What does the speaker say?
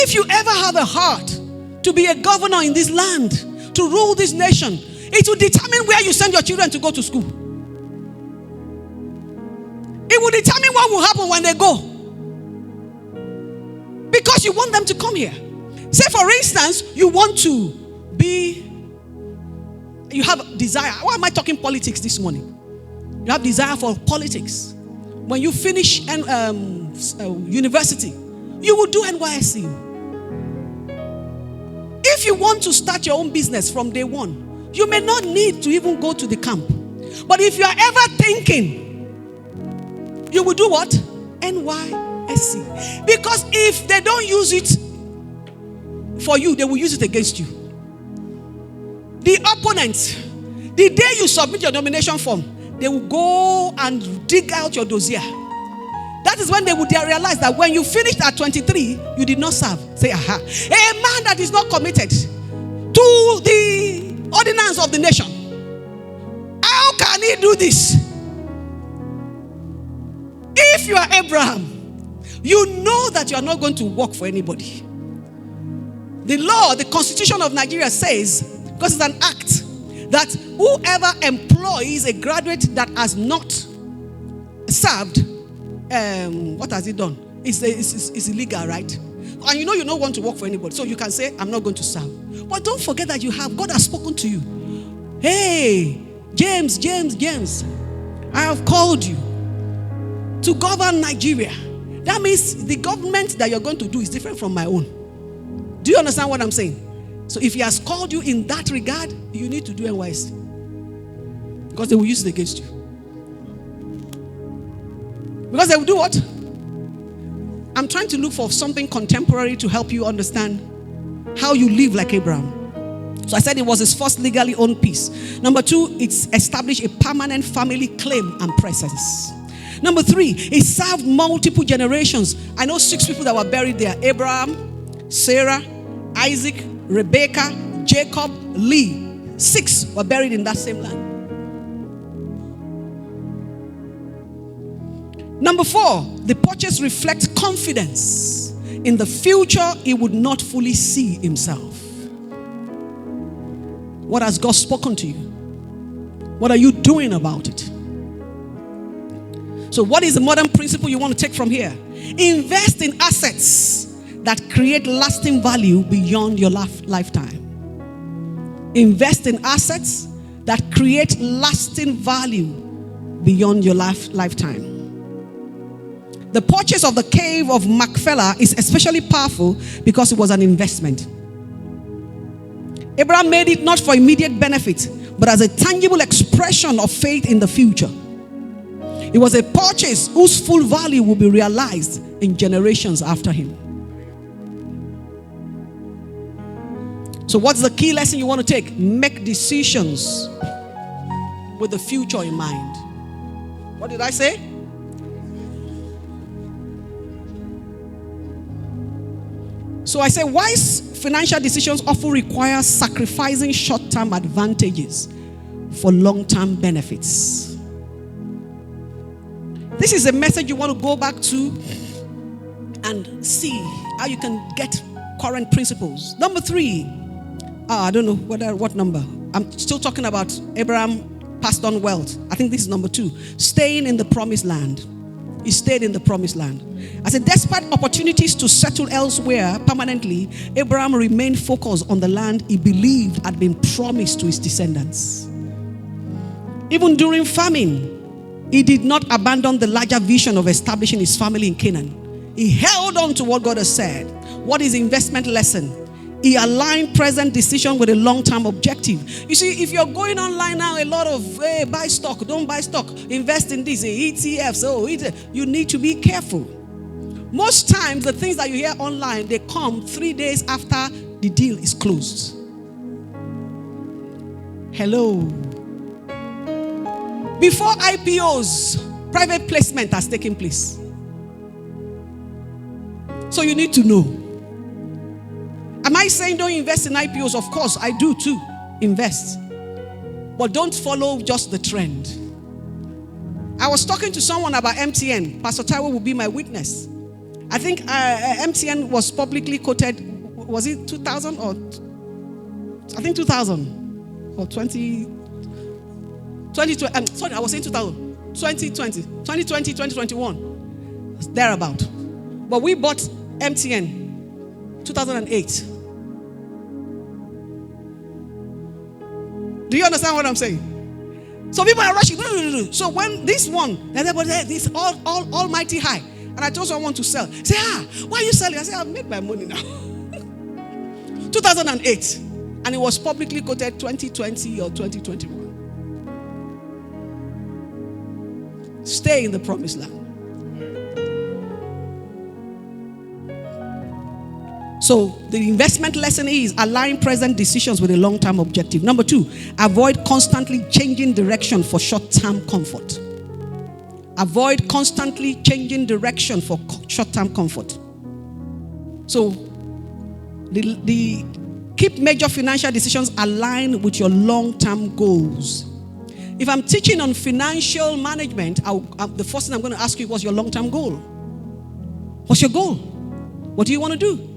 If you ever have a heart to be a governor in this land, to rule this nation, it will determine where you send your children to go to school. It will determine what will happen when they go. Because you want them to come here. Say, for instance, you have desire. Why am I talking politics this morning? You have desire for politics. When you finish university, you will do NYSC. If you want to start your own business from day one, you may not need to even go to the camp. But if you are ever thinking, you will do what? NYSC. Because if they don't use it for you, they will use it against you. The opponents, the day you submit your nomination form, they will go and dig out your dossier. That is when they will realize that when you finished at 23, you did not serve. Say, aha. A man that is not committed to the ordinance of the nation, how can he do this? If you are Abraham, you know that you are not going to work for anybody. The law, the constitution of Nigeria says, because it's an act, that whoever employs a graduate that has not served, what has he done? It's illegal, right? And you know you don't want to work for anybody, so you can say, I'm not going to serve. But don't forget that God has spoken to you. Hey, James, I have called you to govern Nigeria. That means the government that you're going to do is different from my own. Do you understand what I'm saying? So if he has called you in that regard, you need to do NYSC. Because they will use it against you. Because they will do what? I'm trying to look for something contemporary to help you understand how you live like Abraham. So I said it was his first legally owned piece. Number 2, it's established a permanent family claim and presence. Number 3, it served multiple generations. I know 6 people that were buried there. Abraham, Sarah, Isaac, Rebecca, Jacob, Lee. 6 were buried in that same land. Number 4, the purchase reflects confidence in the future he would not fully see himself. What has God spoken to you? What are you doing about it? So what is the modern principle you want to take from here? Invest in assets that create lasting value beyond your lifetime. Invest in assets that create lasting value beyond your lifetime. The purchase of the cave of Machpelah is especially powerful because it was an investment. Abraham made it not for immediate benefit, but as a tangible expression of faith in the future. It was a purchase whose full value will be realized in generations after him. So what's the key lesson you want to take? Make decisions with the future in mind. What did I say? So I say wise financial decisions often require sacrificing short-term advantages for long-term benefits. This is a message you want to go back to and see how you can get current principles. Number 3, I don't know what number. I'm still talking about Abraham passed on wealth. I think this is number 2. Staying in the promised land. He stayed in the promised land. I said, despite opportunities to settle elsewhere permanently, Abraham remained focused on the land he believed had been promised to his descendants. Even during famine, he did not abandon the larger vision of establishing his family in Canaan. He held on to what God has said. What is the investment lesson? He aligned present decision with a long-term objective. You see, if you're going online now, a lot of, hey, buy stock, don't buy stock, invest in this, ETFs, you need to be careful. Most times, the things that you hear online, they come 3 days after the deal is closed. Hello. Before IPOs, private placement has taken place. So you need to know. Am I saying don't invest in IPOs? Of course, I do too. Invest. But don't follow just the trend. I was talking to someone about MTN. Pastor Taiwo will be my witness. I think MTN was publicly quoted, was it 2000 or, I think 2000 or 2020, sorry, I was saying 2000, 2020, 2021, thereabout. But we bought MTN 2008. Do you understand what I'm saying? So people are rushing. So when this one, this almighty high, and I told someone to sell. Say, why are you selling? I said, I've made my money now. 2008, and it was publicly quoted 2020 or 2021. Stay in the promised land. So the investment lesson is align present decisions with a long-term objective. Number 2, avoid constantly changing direction for short-term comfort. Avoid constantly changing direction for short-term comfort. So the keep major financial decisions aligned with your long-term goals. If I'm teaching on financial management, the first thing I'm going to ask you, what's your long-term goal? What's your goal? What do you want to do?